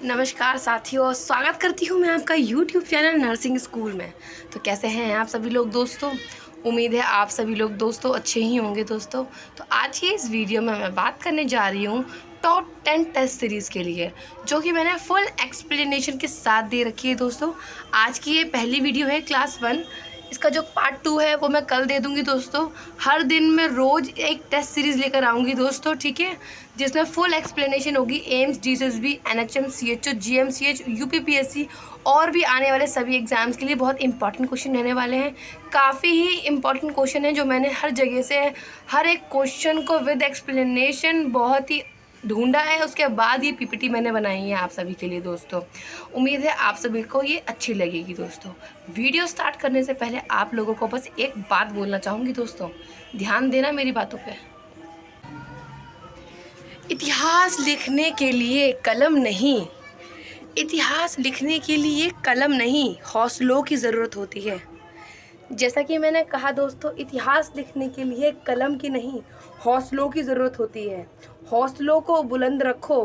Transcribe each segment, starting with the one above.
नमस्कार साथियों, स्वागत करती हूँ मैं आपका YouTube चैनल नर्सिंग स्कूल में। तो कैसे हैं आप सभी लोग दोस्तों? उम्मीद है आप सभी लोग दोस्तों अच्छे ही होंगे दोस्तों। तो आज की इस वीडियो में मैं बात करने जा रही हूँ टॉप 10 टेस्ट सीरीज़ के लिए, जो कि मैंने फुल एक्सप्लेनेशन के साथ दे रखी है दोस्तों। आज की ये पहली वीडियो है क्लास 1। इसका जो पार्ट 2 है वो मैं कल दे दूँगी दोस्तों। हर दिन मैं रोज़ एक टेस्ट सीरीज़ लेकर आऊँगी दोस्तों, ठीक है, जिसमें फुल एक्सप्लेनेशन होगी AIIMS, GSSB, NHM, CHO, GMCH, UPPSC और भी आने वाले सभी एग्ज़ाम्स के लिए बहुत इंपॉर्टेंट क्वेश्चन रहने वाले हैं। काफ़ी ही इंपॉर्टेंट क्वेश्चन है जो मैंने हर जगह से हर एक क्वेश्चन को विद एक्सप्लेनेशन बहुत ही ढूंढा है। उसके बाद ये पीपीटी मैंने बनाई है आप सभी के लिए दोस्तों। उम्मीद है आप सभी को ये अच्छी लगेगी दोस्तों। वीडियो स्टार्ट करने से पहले आप लोगों को बस एक बात बोलना चाहूँगी दोस्तों, ध्यान देना मेरी बातों पे। इतिहास लिखने के लिए कलम नहीं, इतिहास लिखने के लिए कलम नहीं, हौसलों की ज़रूरत होती है। जैसा कि मैंने कहा दोस्तों, इतिहास लिखने के लिए कलम की नहीं, हौसलों की ज़रूरत होती है। हौसलों को बुलंद रखो,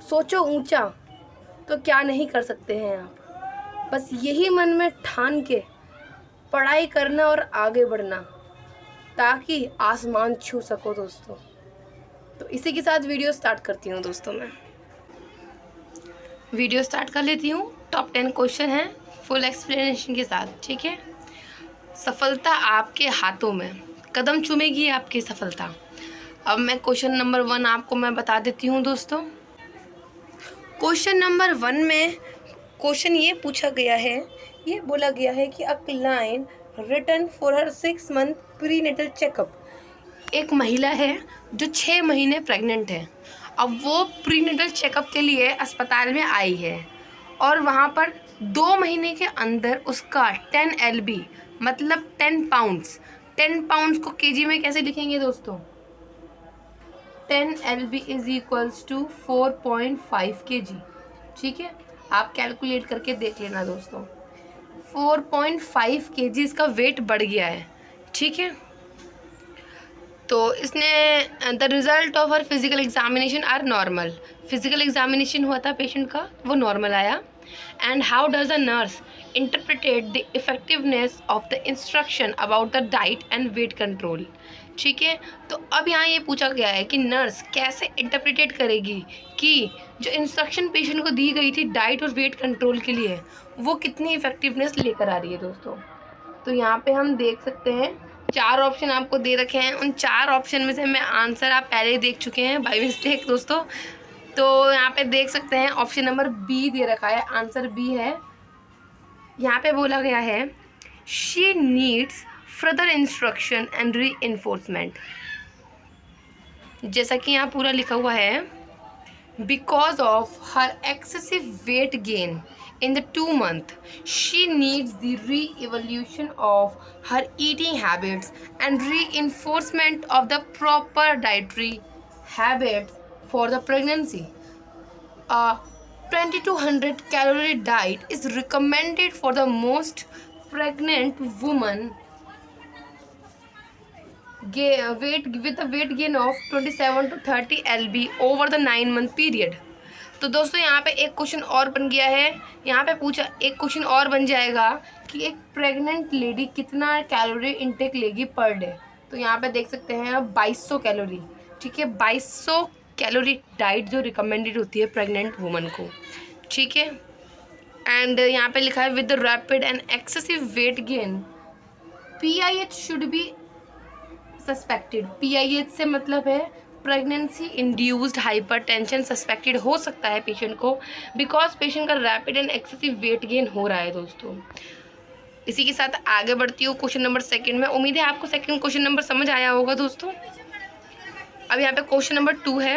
सोचो ऊंचा, तो क्या नहीं कर सकते हैं आप। बस यही मन में ठान के पढ़ाई करना और आगे बढ़ना, ताकि आसमान छू सको दोस्तों। तो इसी के साथ वीडियो स्टार्ट करती हूँ दोस्तों। मैं वीडियो स्टार्ट कर लेती हूँ। टॉप 10 क्वेश्चन हैं फुल एक्सप्लेनेशन के साथ, ठीक है। सफलता आपके हाथों में, कदम चूमेगी आपकी सफलता। अब मैं क्वेश्चन नंबर 1 आपको मैं बता देती हूँ दोस्तों। क्वेश्चन नंबर 1 में क्वेश्चन ये पूछा गया है, ये बोला गया है कि a client return for her 6 month prenatal checkup. एक महिला है जो 6 महीने प्रेग्नेंट है। अब वो प्रीनेटल चेकअप के लिए अस्पताल में आई है और वहाँ पर 2 महीने के अंदर उसका 10 LB मतलब 10 पाउंड्स, 10 पाउंड्स को केजी में कैसे लिखेंगे दोस्तों? 10 LB is equals to 4.5 kg, ठीक है। आप कैलकुलेट करके देख लेना दोस्तों। 4.5 kg इसका वेट बढ़ गया है, ठीक है। तो इसने the result of her physical examination are normal. Physical examination हुआ था पेशेंट का, वो नॉर्मल आया। And how does the nurse interpret the effectiveness of the instruction about the diet and weight control, ठीक है। तो अब यहाँ ये पूछा गया है कि नर्स कैसे इंटरप्रिटेट करेगी कि जो इंस्ट्रक्शन पेशेंट को दी गई थी डाइट और वेट कंट्रोल के लिए, वो कितनी इफेक्टिवनेस लेकर आ रही है दोस्तों। तो यहाँ पे हम देख सकते हैं 4 ऑप्शन आपको दे रखे हैं। उन 4 ऑप्शन में से मैं आंसर आप पहले ही देख चुके हैं बाय मिस्टेक दोस्तों। तो यहाँ पे देख सकते हैं ऑप्शन नंबर बी दे रखा है, आंसर बी है। यहाँ पे बोला गया है she needs further instruction and re enforcement. जैसा कि यहाँ पूरा लिखा हुआ है, because of her excessive weight gain in the 2 month, she needs the re-evaluation of her eating habits and reinforcement of the proper dietary habits for the pregnancy. A 2200 calorie diet is recommended for the most pregnant woman weight with a weight gain of 27 to 30 LB over the 9-month period. तो दोस्तों यहाँ पे एक question और बन गया है। यहाँ पे पूछा एक क्वेश्चन और बन जाएगा कि एक प्रेग्नेंट लेडी कितना कैलोरी इनटेक लेगी पर डे। तो यहाँ पे देख सकते हैं 2200 कैलोरी, ठीक है। 2200 कैलोरी डाइट जो रिकमेंडेड होती है प्रेग्नेंट वुमन को, ठीक है। एंड यहाँ पे लिखा है with the rapid and excessive weight gain PIH should be suspected. PIH से मतलब है प्रेगनेंसी इंड्यूस्ड हाइपरटेंशन सस्पेक्टेड हो सकता है पेशेंट को, बिकॉज पेशेंट का rapid and excessive weight gain हो रहा है दोस्तों। इसी के साथ आगे बढ़ती हूँ क्वेश्चन नंबर 2 में। उम्मीद है आपको सेकंड क्वेश्चन नंबर समझ आया होगा दोस्तों। अब यहाँ पे क्वेश्चन नंबर 2 है,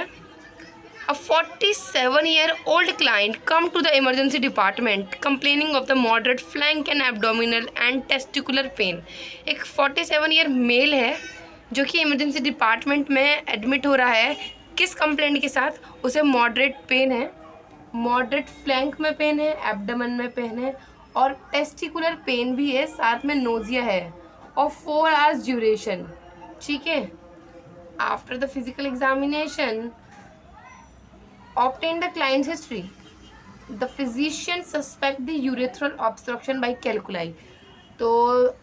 अ 47-year-old client come to the emergency department complaining of the moderate flank and abdominal and testicular pain। एक 47 ईयर मेल है जो कि इमरजेंसी डिपार्टमेंट में एडमिट हो रहा है। किस कंप्लेंट के साथ? उसे मॉडरेट पेन है, मॉडरेट फ्लैंक में पेन है, एब्डोमेन में पेन है और टेस्टिकुलर पेन भी है, साथ में नोजिया है और 4 आवर्स ड्यूरेशन, ठीक है। After the physical examination obtain the client's history। The physician suspect the urethral obstruction by calculi. तो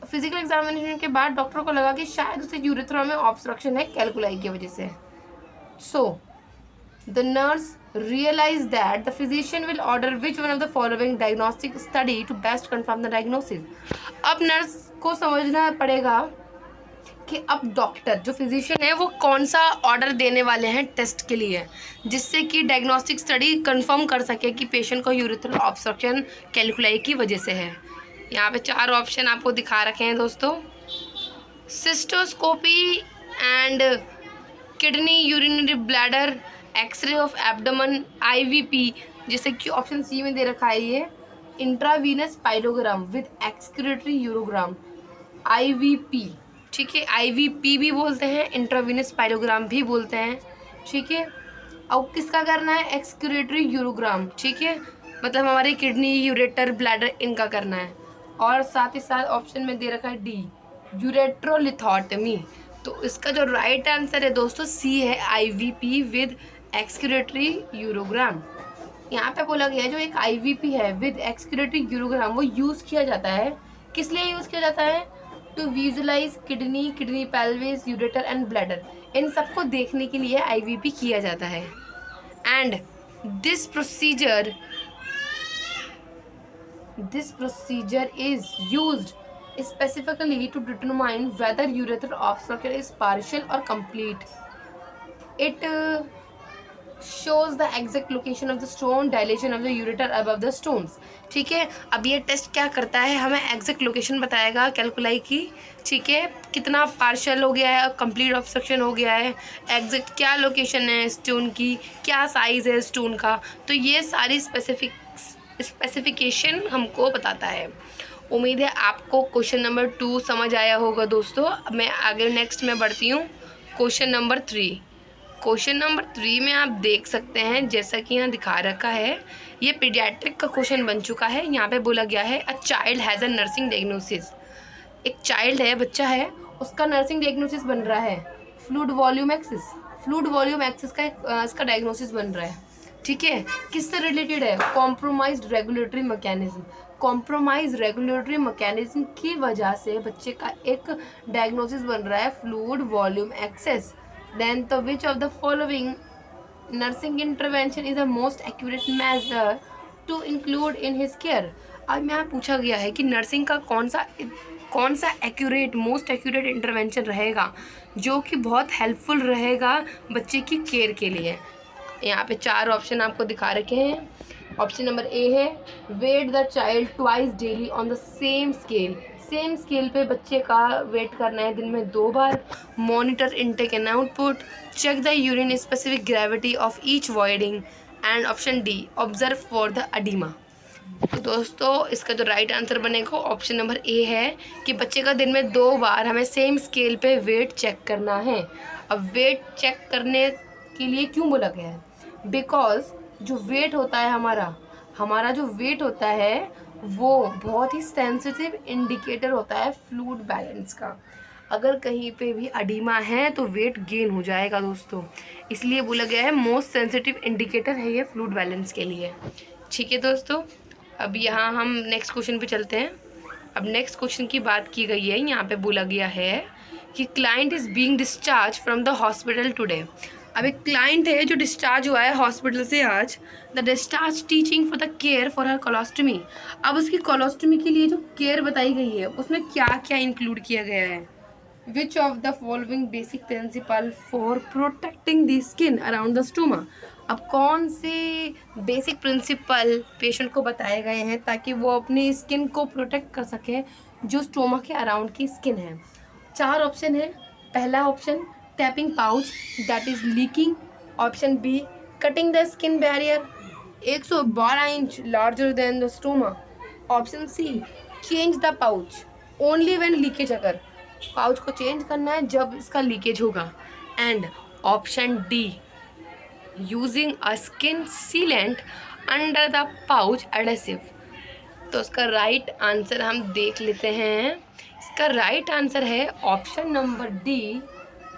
फिजिकल एग्जामिनेशन के बाद डॉक्टर को लगा कि शायद उसे यूरेथ्रा में ऑब्स्ट्रक्शन है कैलकुलाई की वजह से। So the nurse realise that the physician will order which one of the following diagnostic study to best confirm the diagnosis. अब नर्स को समझना पड़ेगा कि अब डॉक्टर जो फिजिशियन है वो कौन सा ऑर्डर देने वाले हैं टेस्ट के लिए, जिससे कि डायग्नोस्टिक स्टडी कंफर्म कर सके कि पेशेंट को यूरेथ्रल ऑब्स्ट्रक्शन कैलकुलाई की वजह से है। यहाँ पे 4 ऑप्शन आपको दिखा रखे हैं दोस्तों, cystoscopy and kidney urinary bladder, x ray of abdomen, IVP, जैसे कि ऑप्शन सी में दे रखा है ये intravenous pyelogram with excretory urogram, IVP, ठीक है, आईवीपी भी बोलते हैं, इंट्रावीनस पाइलोग्राम भी बोलते हैं, ठीक है। अब किसका करना है, एक्सक्रीटरी यूरोग्राम, ठीक है, मतलब हमारे किडनी, यूरेटर, ब्लैडर इनका करना है। और साथ ही साथ ऑप्शन में दे रखा है डी यूरेट्रोलिथोटमी। तो इसका जो राइट आंसर है दोस्तों सी है, आईवीपी विद एक्सक्रीटरी यूरोग्राम। यहाँ पे बोला गया है जो एक आईवीपी है विद एक्सक्रीटरी यूरोग्राम वो यूज़ किया जाता है, किस लिए यूज़ किया जाता है, to visualize kidney, kidney pelvis, ureter and bladder, इन सबको देखने के लिए आईवीपी किया जाता है। And this procedure is used specifically to determine whether urethral obstruction is partial or complete. It shows the exact location of the stone, dilation of the ureter above the stones. ठीक है, अब ये test क्या करता है, हमें exact location बताएगा calculi की, ठीक है, कितना पार्शियल हो गया है, कंप्लीट ऑब्स्ट्रक्शन हो गया है, एग्जैक्ट क्या लोकेशन है स्टोन की, क्या साइज़ है स्टोन का, तो ये सारी स्पेसिफिकेशन हमको बताता है। उम्मीद है आपको क्वेश्चन नंबर 2 समझ आया होगा दोस्तों। अब मैं आगे नेक्स्ट में बढ़ती हूँ क्वेश्चन नंबर 3। क्वेश्चन नंबर 3 में आप देख सकते हैं जैसा कि यहाँ दिखा रखा है, ये पीडियाट्रिक का क्वेश्चन बन चुका है। यहाँ पे बोला गया है a child has a nursing diagnosis, एक चाइल्ड है, बच्चा है, उसका नर्सिंग डायग्नोसिस बन रहा है fluid volume axis, fluid volume axis का इसका डायग्नोसिस बन रहा है, ठीक है, किससे रिलेटेड है, compromised regulatory mechanism, compromise regulatory mechanism की वजह से बच्चे का एक डायग्नोसिस बन रहा है फ्लूइड वॉल्यूम एक्सेस। देन तो which of the following nursing intervention is the most accurate measure to include in his care. अब यहाँ पूछा गया है कि नर्सिंग का कौन सा एक्यूरेट, मोस्ट एक्यूरेट इंटरवेंशन रहेगा जो कि बहुत हेल्पफुल रहेगा बच्चे की केयर के लिए। यहाँ पे 4 ऑप्शन आपको दिखा रखे हैं। ऑप्शन नंबर ए है weight the child twice daily on the same scale, same scale पे बच्चे का वेट करना है दिन में 2 बार, monitor intake and output, check the urine specific gravity of each voiding, and option D observe for the oedema. तो दोस्तों इसका जो राइट आंसर बनेगा ऑप्शन नंबर ए है कि बच्चे का दिन में 2 बार हमें सेम स्केल पे वेट चेक करना है। अब वेट चेक करने के लिए क्यों बोला गया है, बिकॉज जो वेट होता है हमारा जो वेट होता है वो बहुत ही सेंसिटिव इंडिकेटर होता है फ्लूइड बैलेंस का। अगर कहीं पे भी अडीमा है तो वेट गेन हो जाएगा दोस्तों, इसलिए बोला गया है मोस्ट सेंसिटिव इंडिकेटर है ये फ्लूइड बैलेंस के लिए, ठीक है दोस्तों। अब यहाँ हम नेक्स्ट क्वेश्चन पे चलते हैं। अब नेक्स्ट क्वेश्चन की बात की गई है, यहाँ पे बोला गया है कि client is being discharge from the hospital today. अब एक क्लाइंट है जो डिस्चार्ज हुआ है हॉस्पिटल से आज, the discharge teaching for the care for her colostomy. अब उसकी कोलोस्टमी के लिए जो केयर बताई गई है उसमें क्या क्या इंक्लूड किया गया है, विच of the following basic principle for protecting the skin around the stoma. अब कौन से बेसिक प्रिंसिपल पेशेंट को बताए गए हैं ताकि वो अपनी स्किन को प्रोटेक्ट कर सके जो स्टोमा के अराउंड की स्किन है। 4 ऑप्शन है। पहला option tapping pouch that is leaking, option B cutting the skin barrier 112 inch larger than the stoma, option C change the pouch only when leakage, अगर पाउच को चेंज करना है जब इसका लीकेज होगा, and option D using a skin sealant under the pouch adhesive. तो इसका right answer हम देख लेते हैं। इसका राइट आंसर है option number D.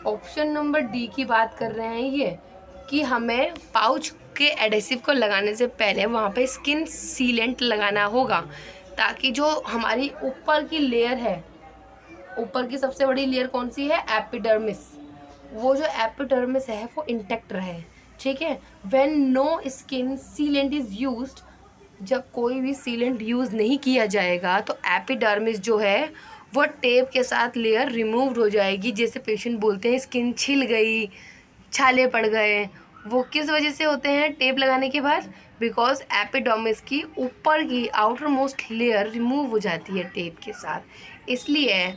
Option number D की बात कर रहे हैं ये कि हमें पाउच के एडेसिव को लगाने से पहले वहाँ पे स्किन सीलेंट लगाना होगा, ताकि जो हमारी ऊपर की लेयर है, ऊपर की सबसे बड़ी लेयर कौन सी है, एपिडर्मिस, वो जो एपिडर्मिस है वो इंटैक्ट रहे। ठीक है, when no skin sealant is used, जब कोई भी सीलेंट यूज़ नहीं किया जाएगा तो एपिडर्मिस जो है वो टेप के साथ लेयर रिमूव हो जाएगी। जैसे पेशेंट बोलते हैं स्किन छिल गई, छाले पड़ गए, वो किस वजह से होते हैं टेप लगाने के बाद, बिकॉज एपिडर्मिस की ऊपर की आउटर मोस्ट लेयर रिमूव हो जाती है टेप के साथ। इसलिए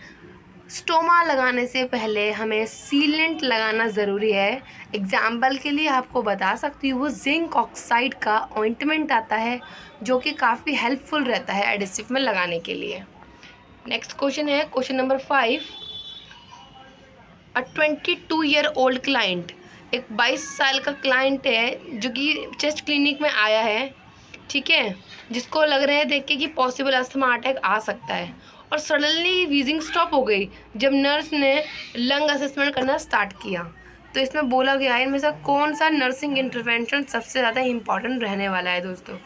स्टोमा लगाने से पहले हमें सीलेंट लगाना ज़रूरी है। एग्जाम्पल के लिए आपको बता सकती हूँ, वो जिंक ऑक्साइड का ऑइंटमेंट आता है जो कि काफ़ी हेल्पफुल रहता है एडेसिव में लगाने के लिए। नेक्स्ट क्वेश्चन है क्वेश्चन नंबर 5। अ 22-year-old क्लाइंट, एक 22 साल का क्लाइंट है जो कि चेस्ट क्लिनिक में आया है, ठीक है, जिसको लग रहा है देख के कि पॉसिबल अस्थमा अटैक आ सकता है, और सडनली वीजिंग स्टॉप हो गई जब नर्स ने लंग असेसमेंट करना स्टार्ट किया। तो इसमें बोला गया है इनमें से कौन सा नर्सिंग इंटरवेंशन सबसे ज़्यादा इम्पॉर्टेंट रहने वाला है। दोस्तों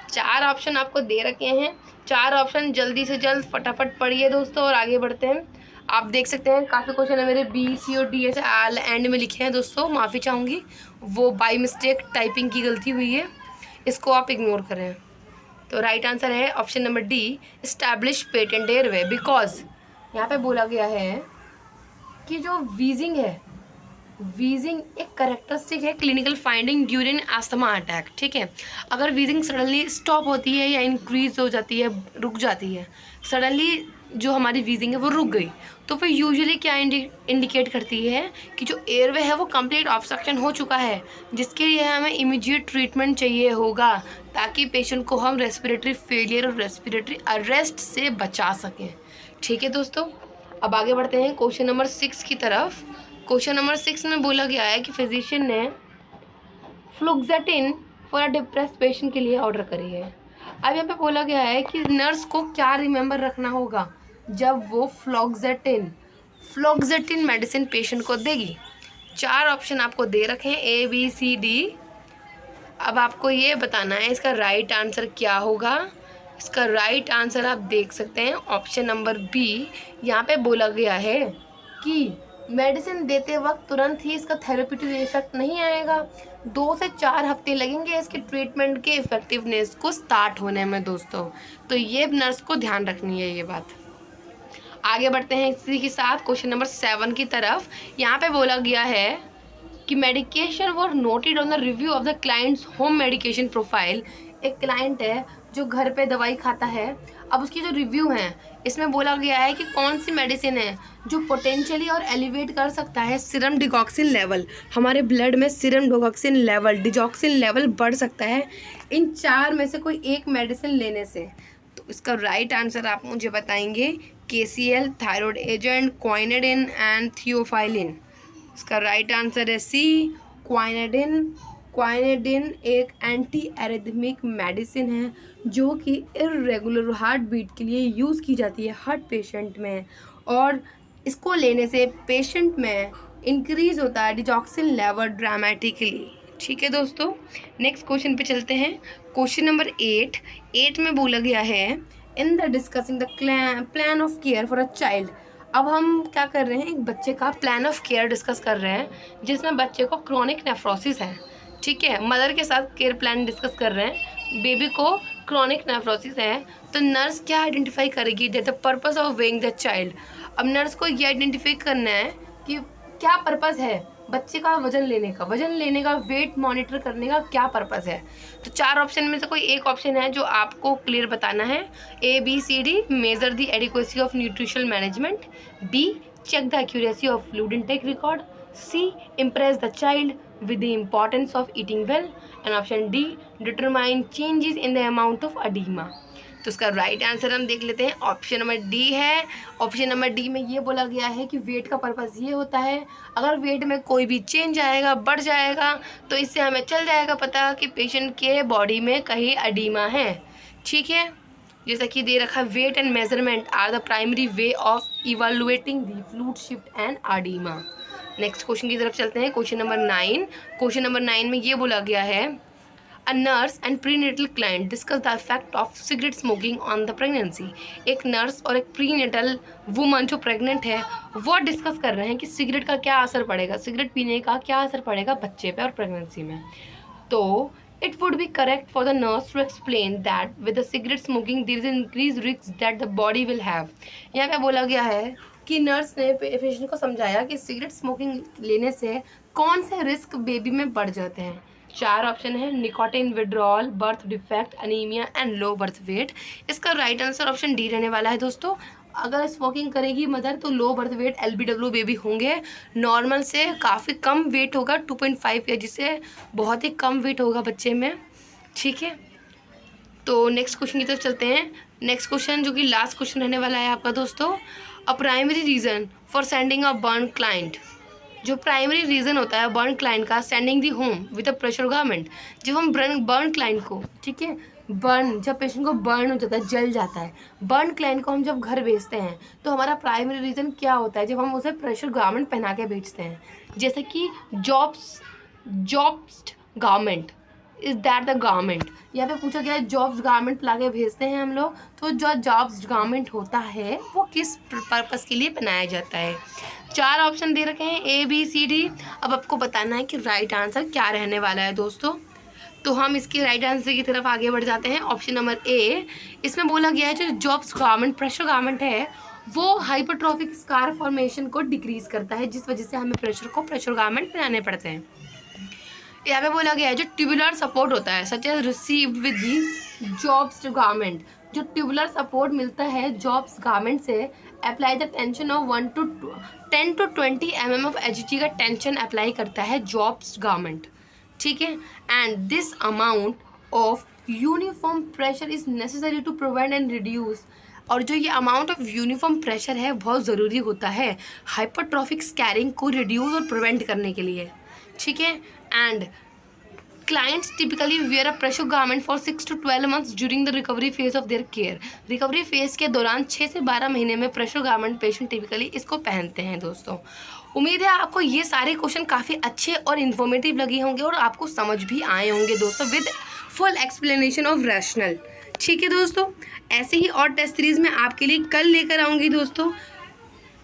4 ऑप्शन आपको दे रखे हैं, 4 ऑप्शन जल्दी से जल्द फटाफट पढ़िए दोस्तों और आगे बढ़ते हैं। आप देख सकते हैं काफ़ी क्वेश्चन है मेरे बी सी और डी ऐसे एंड में लिखे हैं दोस्तों, माफ़ी चाहूँगी, वो बाई मिस्टेक टाइपिंग की गलती हुई है, इसको आप इग्नोर करें। तो राइट आंसर है option number D, establish patent airway, because यहाँ पे बोला गया है कि जो वीजिंग है, वीजिंग एक करेक्टरिस्टिक है clinical finding during asthma attack. ठीक है, अगर वीजिंग सडनली स्टॉप होती है या इंक्रीज हो जाती है, रुक जाती है, सडनली जो हमारी वीजिंग है वो रुक गई, तो फिर यूजुअली क्या इंडिकेट करती है कि जो एयरवे है वो कंप्लीट ऑब्स्ट्रक्शन हो चुका है, जिसके लिए हमें इमीडिएट ट्रीटमेंट चाहिए होगा ताकि पेशेंट को हम रेस्पिरेटरी फेलियर और रेस्पिरेटरी अरेस्ट से बचा सकें। ठीक है दोस्तों, अब आगे बढ़ते हैं क्वेश्चन नंबर 6 की तरफ। क्वेश्चन नंबर 6 में बोला गया है कि फिजिशियन ने फ्लुक्सेटिन फॉर अ डिप्रेस पेशेंट के लिए ऑर्डर करी है। अब यहाँ पे बोला गया है कि नर्स को क्या रिमेंबर रखना होगा जब वो फ्लुक्सेटिन मेडिसिन पेशेंट को देगी। 4 ऑप्शन आपको दे रखे हैं ए बी सी डी। अब आपको ये बताना है इसका राइट आंसर क्या होगा। इसका राइट आंसर आप देख सकते हैं ऑप्शन नंबर बी। यहाँ पे बोला गया है कि मेडिसिन देते वक्त तुरंत ही इसका थेरेप्यूटिक इफेक्ट नहीं आएगा, 2 से 4 हफ्ते लगेंगे इसके ट्रीटमेंट के इफेक्टिवनेस को स्टार्ट होने में दोस्तों। तो ये नर्स को ध्यान रखनी है ये बात। आगे बढ़ते हैं इसी के साथ क्वेश्चन नंबर 7 की तरफ। यहाँ पे बोला गया है कि medication were noted on the review of the clients home medication profile. एक क्लाइंट है जो घर पे दवाई खाता है, अब उसकी जो रिव्यू है इसमें बोला गया है कि कौन सी मेडिसिन है जो पोटेंशियली और एलिवेट कर सकता है सीरम डिगॉक्सिन लेवल, हमारे ब्लड में serum digoxin level, digoxin level बढ़ सकता है इन 4 में से कोई एक मेडिसिन लेने से। तो इसका राइट आंसर आप मुझे बताएंगे KCL, thyroid agent, quinidine and theophylline. इसका राइट आंसर है सी, क्वाइनेडिन। क्वाइनेडिन एक एंटी एरिथमिक मेडिसिन है जो कि इर्रेगुलर हार्ट बीट के लिए यूज़ की जाती है हार्ट पेशेंट में, और इसको लेने से पेशेंट में इंक्रीज होता है डिगॉक्सिन लेवल ड्रामेटिकली। ठीक है दोस्तों, नेक्स्ट क्वेश्चन पे चलते हैं। क्वेश्चन नंबर 8 में बोला गया है in the discussing the plan of care for a child. अब हम क्या कर रहे हैं, एक बच्चे का प्लान ऑफ केयर डिस्कस कर रहे हैं जिसमें बच्चे को क्रोनिक नेफ्रोसिस है। ठीक है, मदर के साथ केयर प्लान डिस्कस कर रहे हैं, बेबी को क्रोनिक नेफ्रोसिस है, तो नर्स क्या आइडेंटिफाई करेगी that the purpose of weighing the child. अब नर्स को ये आइडेंटिफाई करना है कि क्या पर्पस है बच्चे का वजन लेने का वेट मॉनिटर करने का क्या पर्पस है। तो 4 ऑप्शन में से कोई एक ऑप्शन है जो आपको क्लियर बताना है। A B C D, measure the adequacy of nutritional management. B, check the accuracy of food intake record. C, impress the child with the importance of eating well, and option D, determine changes in the amount of edema। तो उसका right answer हम देख लेते हैं, option number D है। Option number D में ये बोला गया है कि वेट का पर्पस ये होता है, अगर वेट में कोई भी चेंज आएगा, बढ़ जाएगा, तो इससे हमें चल जाएगा पता कि पेशेंट के बॉडी में कहीं एडिमा है। ठीक है, जैसा कि दे रखा, weight and measurement are the primary way of evaluating the fluid shift and oedema. Next question की तरफ चलते हैं, क्वेश्चन नंबर 9। क्वेश्चन नंबर 9 में ये बोला गया है A nurse and prenatal client discuss the effect of cigarette smoking on the pregnancy. एक नर्स और एक प्रीनेटल वुमन जो प्रेग्नेंट है वो डिस्कस कर रहे हैं कि सिगरेट का क्या असर पड़ेगा, सिगरेट पीने का क्या असर पड़ेगा बच्चे पे और प्रेगनेंसी में. तो it would be correct for the nurse to explain that with the cigarette smoking there is an increased risk that the body will have. यहाँ पे बोला गया है कि नर्स ने पेशेंट को समझाया कि सिगरेट स्मोकिंग लेने से कौन से रिस्क बेबी में बढ़ जाते हैं. 4 ऑप्शन है: nicotine withdrawal, birth defect, anaemia and low birth weight. इसका राइट आंसर ऑप्शन डी रहने वाला है दोस्तों. अगर स्मोकिंग करेगी मदर तो low birth weight LBW baby होंगे. नॉर्मल से काफ़ी कम वेट होगा 2.5 kg से बहुत ही कम वेट होगा बच्चे में. ठीक है, तो नेक्स्ट क्वेश्चन की तरफ चलते हैं. नेक्स्ट क्वेश्चन जो कि लास्ट क्वेश्चन रहने वाला है आपका दोस्तों. A primary reason for sending a burn client. जो प्राइमरी रीज़न होता है बर्न क्लाइंट का sending the home with a pressure garment. जब हम बर्न क्लाइंट को, ठीक है, बर्न जब पेशेंट को बर्न हो जाता है, जल जाता है, बर्न क्लाइंट को हम जब घर भेजते हैं तो हमारा प्राइमरी रीज़न क्या होता है? जब हम उसे प्रेशर गारमेंट पहना के भेजते हैं, जैसे कि jobs garment. Is that the garment? यहाँ पे पूछा गया है जॉब्स गारमेंट ला के भेजते हैं हम लोग. तो जो जॉब्स गारमेंट होता है वो किस पर्पज़ के लिए बनाया जाता है? 4 ऑप्शन दे रखे हैं ABCD. अब आपको बताना है कि राइट आंसर क्या रहने वाला है दोस्तों. तो हम इसके राइट आंसर की तरफ आगे बढ़ जाते हैं. ऑप्शन नंबर A, इसमें बोला गया है जो जॉब्स गारमेंट प्रेशर गारमेंट है वो हाइपरट्रॉफिक स्कार फॉर्मेशन को डिक्रीज करता है, जिस वजह से हमें प्रेशर गारमेंट पहनाने पड़ते हैं. यहाँ पे बोला गया है जो ट्यूबुलर सपोर्ट होता है such as received with the Jobst garment. जो ट्यूबुलर सपोर्ट मिलता है जॉब्स गारमेंट से, apply the tension of 10 to 20 mm of HG का टेंशन अप्लाई करता है जॉब्स गारमेंट. ठीक है, and this amount of uniform pressure is necessary to prevent and reduce. और जो ये अमाउंट ऑफ यूनिफॉर्म प्रेशर है बहुत ज़रूरी होता है हाइपरट्रॉफिक स्कैरिंग को रिड्यूस और प्रिवेंट करने के लिए. ठीक है, and clients typically wear a pressure garment for 6 to 12 months during the recovery phase of their care. Recovery phase के दौरान 6 से 12 महीने में प्रेशर गारमेंट पेशेंट टिपिकली इसको पहनते हैं दोस्तों. उम्मीद है आपको ये सारे क्वेश्चन काफ़ी अच्छे और इन्फॉर्मेटिव लगे होंगे और आपको समझ भी आए होंगे दोस्तों with full explanation of rational. ठीक है दोस्तों, ऐसे ही और टेस्ट सीरीज़ में आपके लिए कल लेकर आऊँगी दोस्तों.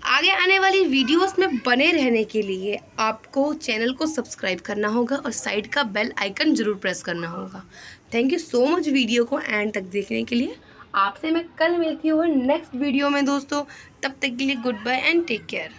आगे आने वाली वीडियोस में बने रहने के लिए आपको चैनल को सब्सक्राइब करना होगा और साइड का बेल आइकन ज़रूर प्रेस करना होगा. Thank you so much video को एंड तक देखने के लिए. आपसे मैं कल मिलती हूँ नेक्स्ट वीडियो में दोस्तों. तब तक के लिए goodbye and take care.